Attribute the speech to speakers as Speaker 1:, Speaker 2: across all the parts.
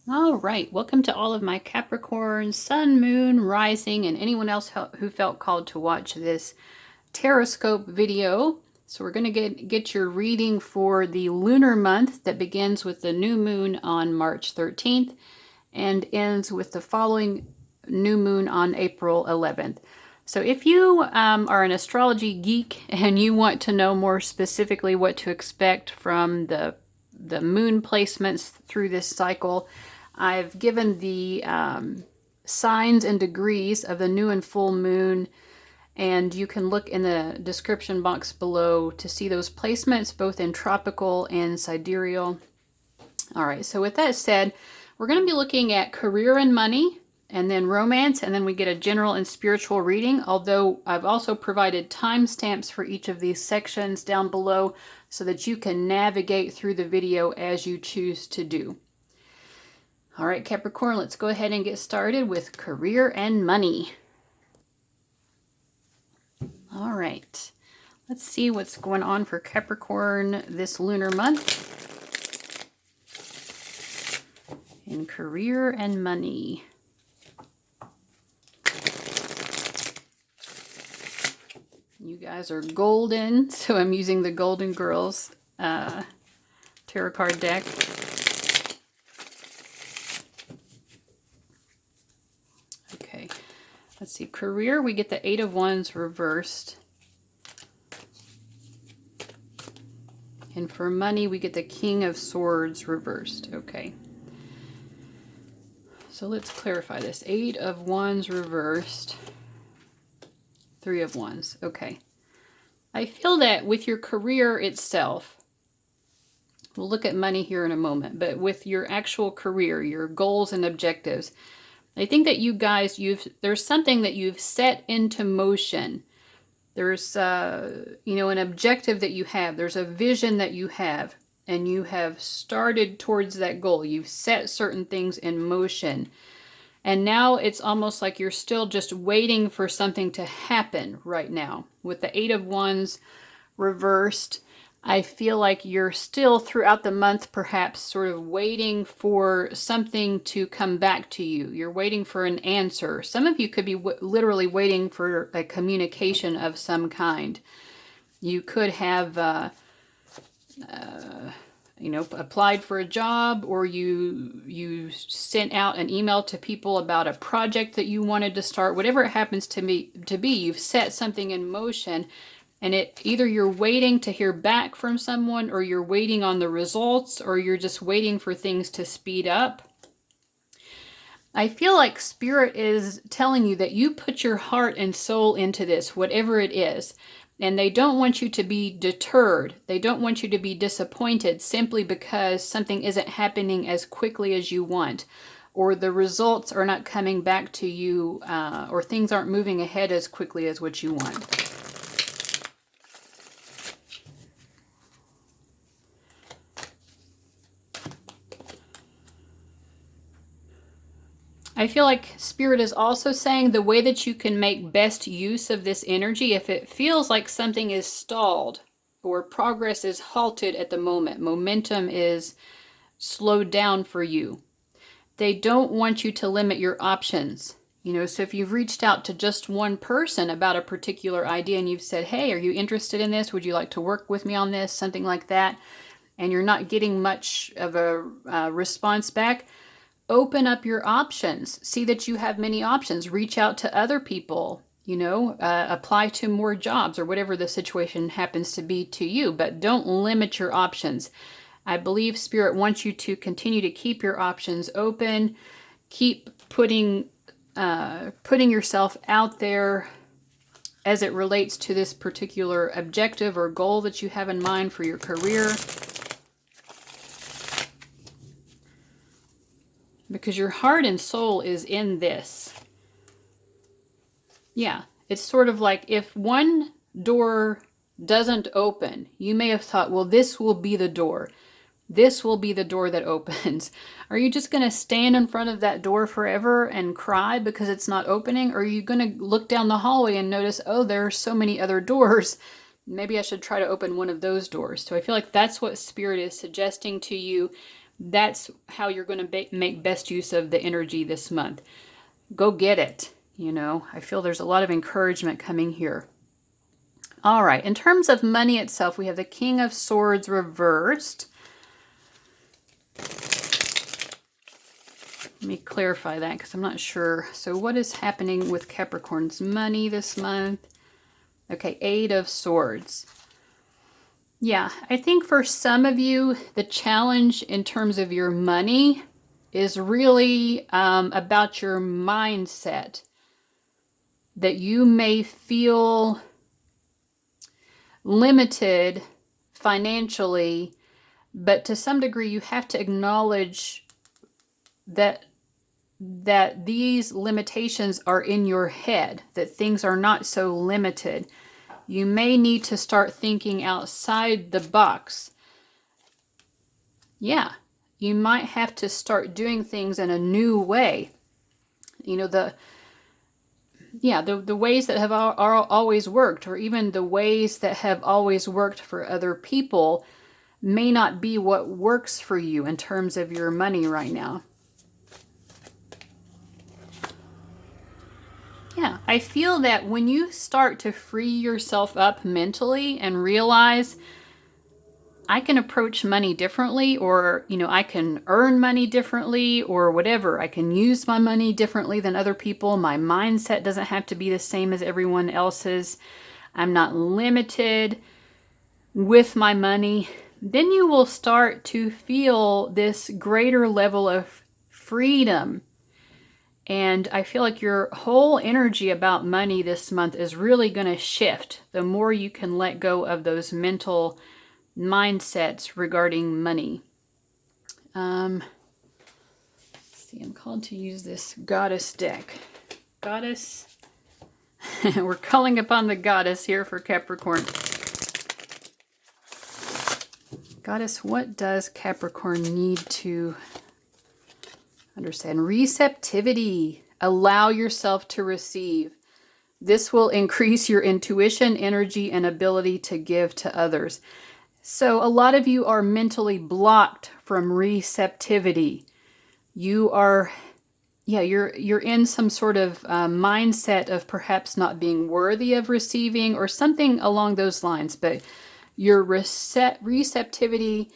Speaker 1: All right, welcome to all of my Capricorn, Sun, Moon, Rising, and anyone else who felt called to watch this Tarotscope video. So we're going to get your reading for the lunar month that begins with the new moon on March 13th and ends with the following new moon on April 11th. So if you are an astrology geek and you want to know more specifically what to expect from the moon placements through this cycle, I've given the signs and degrees of the new and full moon, and you can look in the description box below to see those placements both in tropical and sidereal. All right, so with that said, we're going to be looking at career and money, and then romance, and then we get a general and spiritual reading, although I've also provided timestamps for each of these sections down below so that you can navigate through the video as you choose to do. All right, Capricorn, let's go ahead and get started with career and money. All right, let's see what's going on for Capricorn this lunar month in career and money. You guys are golden, so I'm using the Golden Girls tarot card deck. Okay, let's see. Career, we get the Eight of Wands reversed. And for money, we get the King of Swords reversed. Okay. So let's clarify this. Eight of Wands reversed. Three of Wands. Okay. I feel that with your career itself, we'll look at money here in a moment, but with your actual career, your goals and objectives, I think that you guys, there's something that you've set into motion. There's, an objective that you have. There's a vision that you have, and you have started towards that goal. You've set certain things in motion. And now it's almost like you're still just waiting for something to happen right now. With the Eight of Wands reversed, I feel like you're still throughout the month perhaps sort of waiting for something to come back to you. You're waiting for an answer. Some of you could be literally waiting for a communication of some kind. You could have applied for a job, or you sent out an email to people about a project that you wanted to start. Whatever it happens to be, you've set something in motion, and either you're waiting to hear back from someone, or you're waiting on the results, or you're just waiting for things to speed up. I feel like Spirit is telling you that you put your heart and soul into this, whatever it is. And they don't want you to be deterred. They don't want you to be disappointed simply because something isn't happening as quickly as you want, or the results are not coming back to you, or things aren't moving ahead as quickly as what you want. I feel like Spirit is also saying the way that you can make best use of this energy, if it feels like something is stalled or progress is halted at the moment, momentum is slowed down for you, they don't want you to limit your options. So if you've reached out to just one person about a particular idea and you've said, hey, are you interested in this? Would you like to work with me on this? Something like that. And you're not getting much of a response back. Open up your options. See that you have many options. Reach out to other people, apply to more jobs, or whatever the situation happens to be to you, but don't limit your options. I believe Spirit wants you to continue to keep your options open. Keep putting yourself out there as it relates to this particular objective or goal that you have in mind for your career. Because your heart and soul is in this. Yeah, it's sort of like if one door doesn't open, you may have thought, well, this will be the door. This will be the door that opens. Are you just going to stand in front of that door forever and cry because it's not opening? Or are you going to look down the hallway and notice, oh, there are so many other doors. Maybe I should try to open one of those doors. So I feel like that's what Spirit is suggesting to you. that's how you're going to make best use of the energy this month. Go get it. You know, I feel there's a lot of encouragement coming here. All right, in terms of money itself, we have the King of Swords reversed. Let me clarify that because I'm not sure. So what is happening with Capricorn's money this month? Okay, Eight of Swords. Yeah, I think for some of you, the challenge in terms of your money is really about your mindset. That you may feel limited financially, but to some degree you have to acknowledge that these limitations are in your head, that things are not so limited. You may need to start thinking outside the box. Yeah, you might have to start doing things in a new way. You know, the ways that have always worked, or even the ways that have always worked for other people, may not be what works for you in terms of your money right now. Yeah, I feel that when you start to free yourself up mentally and realize I can approach money differently, or, you know, I can earn money differently, or whatever. I can use my money differently than other people. My mindset doesn't have to be the same as everyone else's. I'm not limited with my money. Then you will start to feel this greater level of freedom. And I feel like your whole energy about money this month is really going to shift the more you can let go of those mental mindsets regarding money. Let's see, I'm called to use this goddess deck. Goddess. We're calling upon the goddess here for Capricorn. Goddess, what does Capricorn need to understand? Receptivity. Allow yourself to receive. This will increase your intuition, energy, and ability to give to others. So a lot of you are mentally blocked from receptivity. You are, you're in some sort of mindset of perhaps not being worthy of receiving or something along those lines. But your receptivity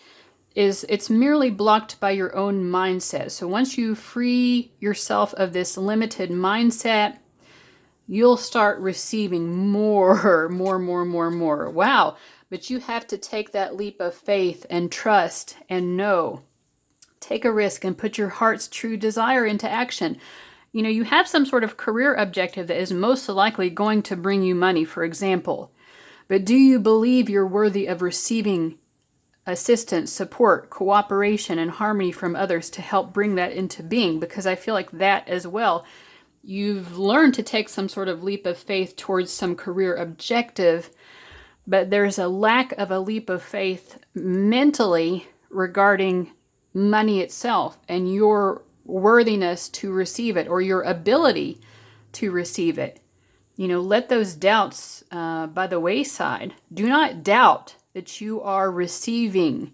Speaker 1: it's merely blocked by your own mindset. So once you free yourself of this limited mindset, you'll start receiving more. Wow. But you have to take that leap of faith and trust and know. Take a risk and put your heart's true desire into action. You know, you have some sort of career objective that is most likely going to bring you money, for example. But do you believe you're worthy of receiving assistance, support, cooperation, and harmony from others to help bring that into being? Because I feel like that as well. You've learned to take some sort of leap of faith towards some career objective, but there's a lack of a leap of faith mentally regarding money itself and your worthiness to receive it, or your ability to receive it. You know, let those doubts by the wayside. Do not doubt that you are receiving.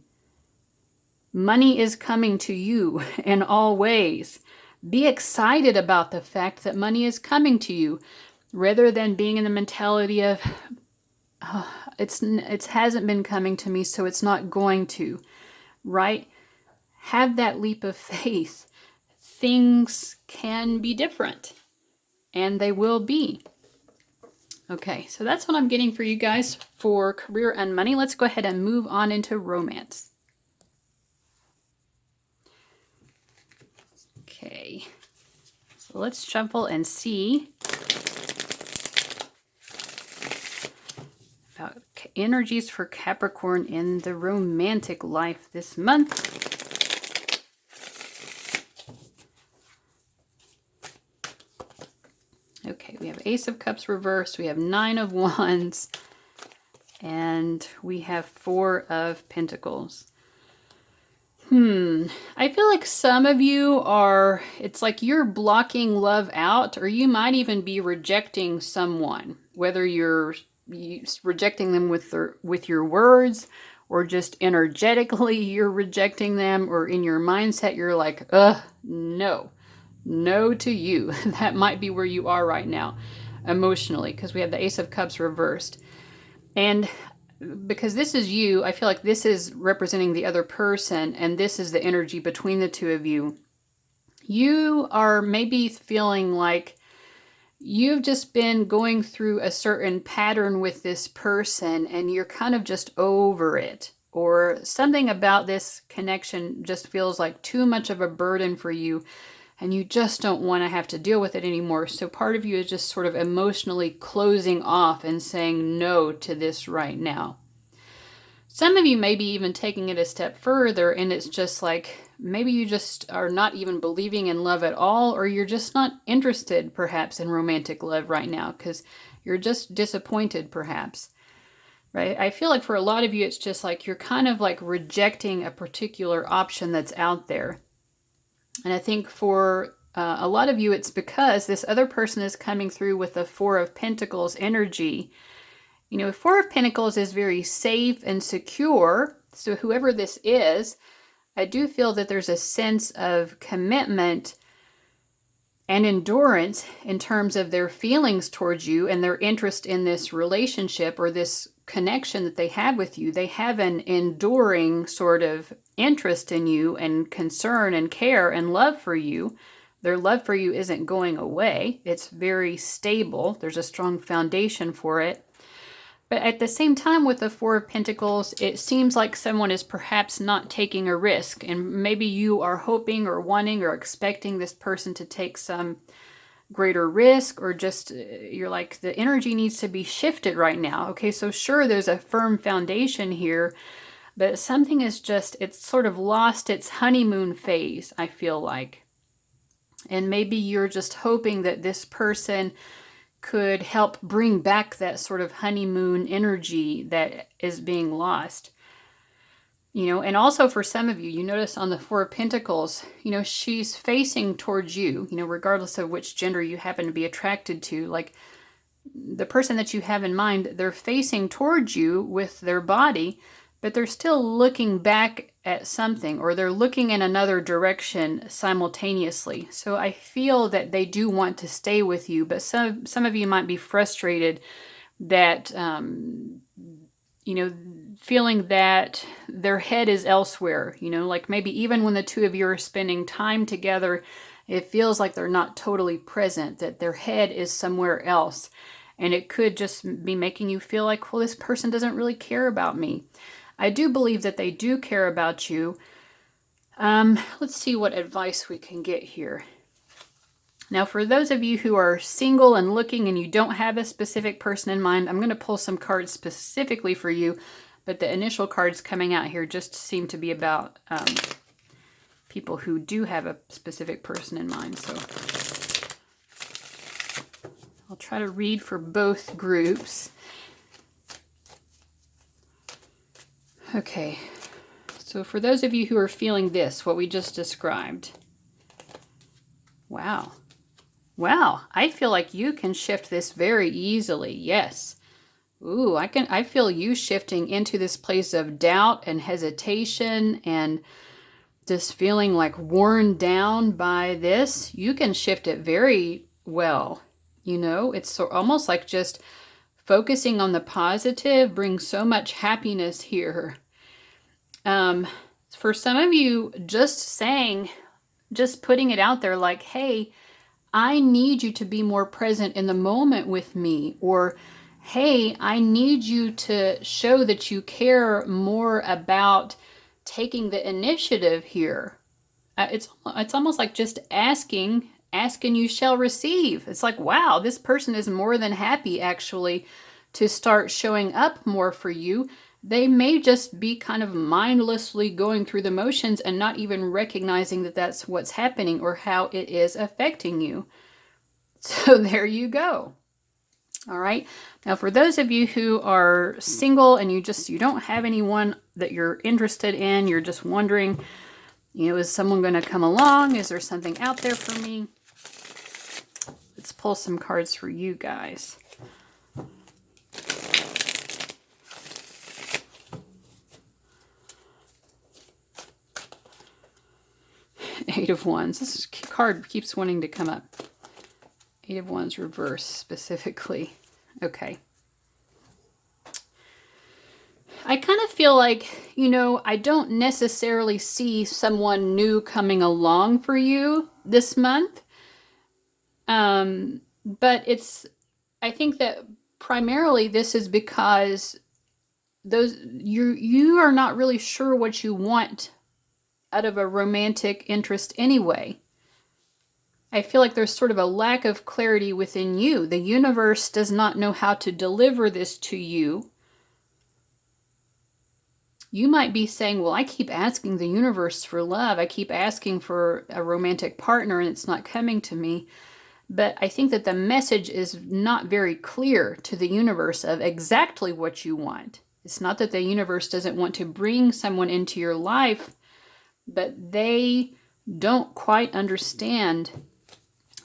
Speaker 1: Money is coming to you in all ways. Be excited about the fact that money is coming to you, rather than being in the mentality of, oh, it hasn't been coming to me, so it's not going to, right? Have that leap of faith. Things can be different, and they will be. Okay, so that's what I'm getting for you guys for career and money. Let's go ahead and move on into romance. Okay, so let's shuffle and see about energies for Capricorn in the romantic life this month. Okay, we have Ace of Cups reversed, we have Nine of Wands, and we have Four of Pentacles. I feel like some of you are, it's like you're blocking love out, or you might even be rejecting someone, whether you're rejecting them with your words, or just energetically you're rejecting them, or in your mindset you're like, no, no to you. That might be where you are right now emotionally, because we have the Ace of Cups reversed. And because this is you, I feel like this is representing the other person, and this is the energy between the two of you. You are maybe feeling like you've just been going through a certain pattern with this person and you're kind of just over it, or something about this connection just feels like too much of a burden for you and you just don't want to have to deal with it anymore. So part of you is just sort of emotionally closing off and saying no to this right now. Some of you may be even taking it a step further, and it's just like maybe you just are not even believing in love at all, or you're just not interested perhaps in romantic love right now because you're just disappointed perhaps, right? I feel like for a lot of you it's just like you're kind of like rejecting a particular option that's out there. And I think for a lot of you it's because this other person is coming through with the Four of Pentacles energy. You know, Four of Pentacles is very safe and secure. So whoever this is, I do feel that there's a sense of commitment and endurance in terms of their feelings towards you and their interest in this relationship or this connection that they have with you. They have an enduring sort of interest in you and concern and care and love for you. Their love for you isn't going away. It's very stable. There's a strong foundation for it. But at the same time with the Four of Pentacles, it seems like someone is perhaps not taking a risk. And maybe you are hoping or wanting or expecting this person to take some greater risk, or just you're like, the energy needs to be shifted right now. Okay, so sure, there's a firm foundation here, but something is just, it's sort of lost its honeymoon phase, I feel like. And maybe you're just hoping that this person could help bring back that sort of honeymoon energy that is being lost. You know, and also for some of you, you notice on the Four of Pentacles, you know, she's facing towards you, you know, regardless of which gender you happen to be attracted to. Like the person that you have in mind, they're facing towards you with their body, but they're still looking back at something, or they're looking in another direction simultaneously. So I feel that they do want to stay with you, but some of you might be frustrated that, you know, feeling that their head is elsewhere, you know, like maybe even when the two of you are spending time together, it feels like they're not totally present, that their head is somewhere else. And it could just be making you feel like, well, this person doesn't really care about me. I do believe that they do care about you. Let's see what advice we can get here. Now, for those of you who are single and looking and you don't have a specific person in mind, I'm going to pull some cards specifically for you, but the initial cards coming out here just seem to be about people who do have a specific person in mind. So I'll try to read for both groups. Okay, so for those of you who are feeling this, what we just described, wow, I feel like you can shift this very easily. Yes. Ooh, I feel you shifting into this place of doubt and hesitation and just feeling like worn down by this. You can shift it very well. You know, it's almost like just focusing on the positive brings so much happiness here. For some of you, just putting it out there like, hey, I need you to be more present in the moment with me, or hey, I need you to show that you care more about taking the initiative here. It's almost like just asking and you shall receive. It's like, wow, this person is more than happy actually to start showing up more for you. They may just be kind of mindlessly going through the motions and not even recognizing that that's what's happening or how it is affecting you. So there you go. All right. Now, for those of you who are single and you don't have anyone that you're interested in, you're just wondering, you know, is someone going to come along? Is there something out there for me? Let's pull some cards for you guys. Eight of Wands. This card keeps wanting to come up. Eight of Wands reverse specifically. Okay. I kind of feel like, you know, I don't necessarily see someone new coming along for you this month. But I think that primarily this is because you are not really sure what you want out of a romantic interest anyway. I feel like there's sort of a lack of clarity within you. The universe does not know how to deliver this to you. You might be saying, well, I keep asking the universe for love. I keep asking for a romantic partner and it's not coming to me. But I think that the message is not very clear to the universe of exactly what you want. It's not that the universe doesn't want to bring someone into your life, but they don't quite understand.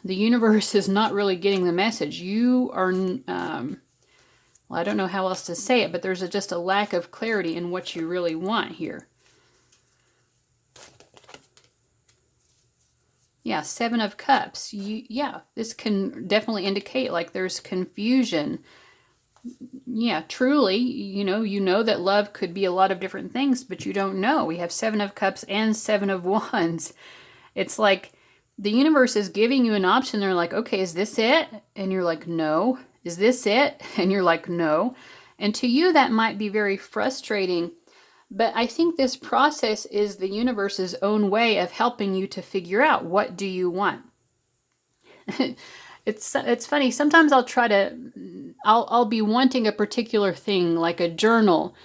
Speaker 1: The universe is not really getting the message. You are... well, I don't know how else to say it, but there's just a lack of clarity in what you really want here. Yeah, Seven of Cups. Yeah, this can definitely indicate like there's confusion. Yeah, truly, you know that love could be a lot of different things, but you don't know. We have Seven of Cups and Seven of Wands. It's like the universe is giving you an option. They're like, okay, is this it? And you're like, no. Is this it? And you're like, no. And to you, that might be very frustrating. But I think this process is the universe's own way of helping you to figure out, what do you want? It's funny. Sometimes I'll be wanting a particular thing, like a journal.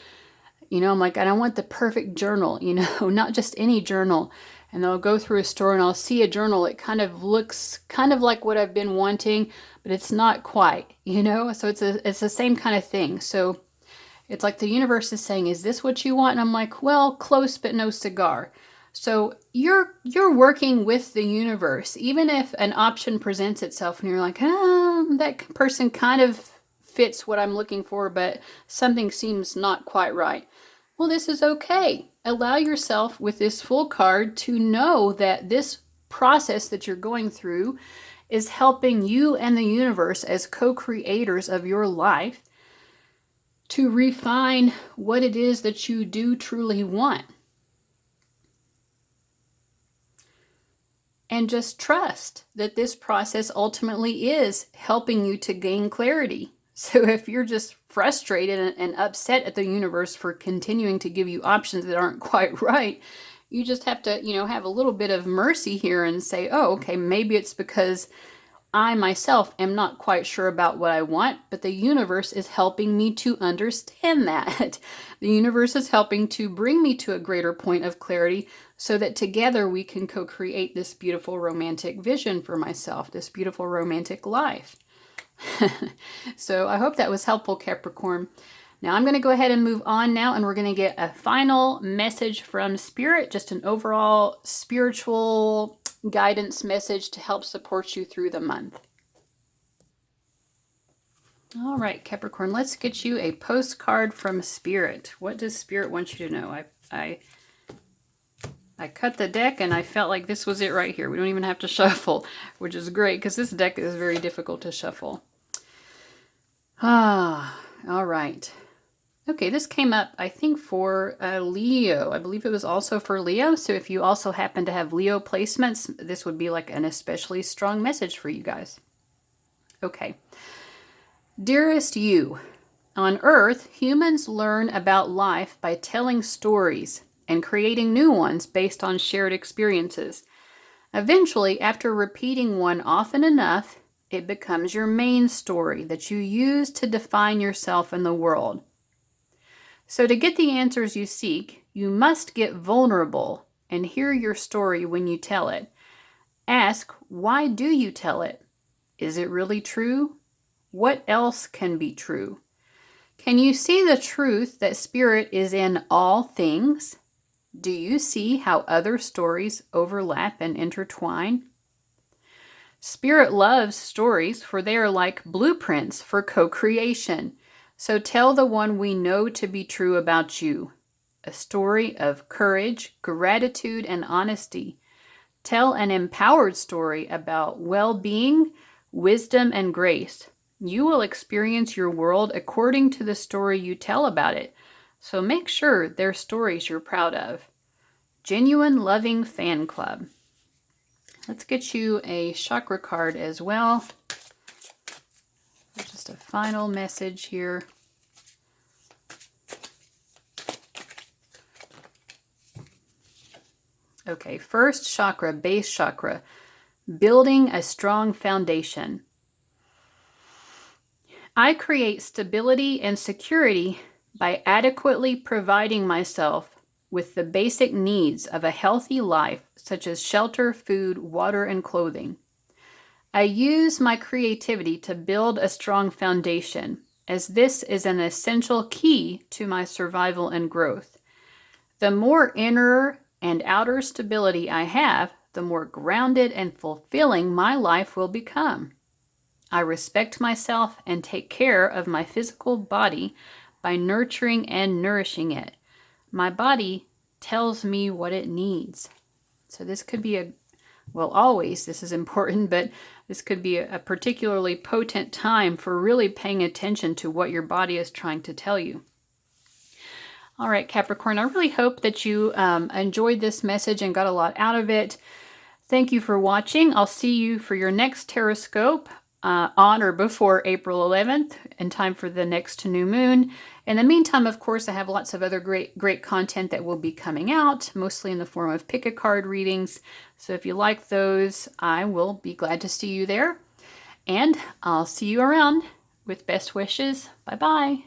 Speaker 1: You know, I'm like, and I want the perfect journal, you know, not just any journal. And I'll go through a store and I'll see a journal. It kind of looks kind of like what I've been wanting, but it's not quite, you know? So it's the same kind of thing. So it's like the universe is saying, is this what you want? And I'm like, well, close, but no cigar. So you're working with the universe. Even if an option presents itself and you're like, that person kind of fits what I'm looking for, but something seems not quite right. Well, this is okay. Allow yourself with this full card to know that this process that you're going through is helping you and the universe as co-creators of your life to refine what it is that you do truly want. And just trust that this process ultimately is helping you to gain clarity. So if you're just frustrated and upset at the universe for continuing to give you options that aren't quite right, you just have to, you know, have a little bit of mercy here and say, oh, okay, maybe it's because I myself am not quite sure about what I want, but the universe is helping me to understand that. The universe is helping to bring me to a greater point of clarity so that together we can co-create this beautiful romantic vision for myself, this beautiful romantic life. So I hope that was helpful, Capricorn. Now I'm going to go ahead and move on now, and we're going to get a final message from Spirit, just an overall spiritual guidance message to help support you through the month. All right, Capricorn, let's get you a postcard from Spirit. What does Spirit want you to know? I cut the deck and I felt like this was it right here. We don't even have to shuffle, which is great because this deck is very difficult to shuffle. All right. Okay, this came up, I think, for Leo. I believe it was also for Leo. So if you also happen to have Leo placements, this would be like an especially strong message for you guys. Okay. Dearest you, on Earth, humans learn about life by telling stories and creating new ones based on shared experiences. Eventually, after repeating one often enough, it becomes your main story that you use to define yourself in the world. So to get the answers you seek, you must get vulnerable and hear your story when you tell it. Ask, why do you tell it? Is it really true? What else can be true? Can you see the truth that Spirit is in all things? Do you see how other stories overlap and intertwine? Spirit loves stories, for they are like blueprints for co-creation. So tell the one we know to be true about you. A story of courage, gratitude, and honesty. Tell an empowered story about well-being, wisdom, and grace. You will experience your world according to the story you tell about it. So make sure they're stories you're proud of. Genuine Loving Fan Club. Let's get you a chakra card as well. Just a final message here. Okay, first chakra, base chakra, building a strong foundation. I create stability and security by adequately providing myself with the basic needs of a healthy life, such as shelter, food, water, and clothing. I use my creativity to build a strong foundation, as this is an essential key to my survival and growth. The more inner and outer stability I have, the more grounded and fulfilling my life will become. I respect myself and take care of my physical body by nurturing and nourishing it. My body tells me what it needs. So this could be well, always this is important, but this could be a particularly potent time for really paying attention to what your body is trying to tell you. All right, Capricorn, I really hope that you enjoyed this message and got a lot out of it. Thank you for watching. I'll see you for your next Tarotscope on or before April 11th, in time for the next new moon. In the meantime, of course, I have lots of other great content that will be coming out, mostly in the form of pick a card readings. So if you like those, I will be glad to see you there. And I'll see you around. With best wishes. Bye-bye.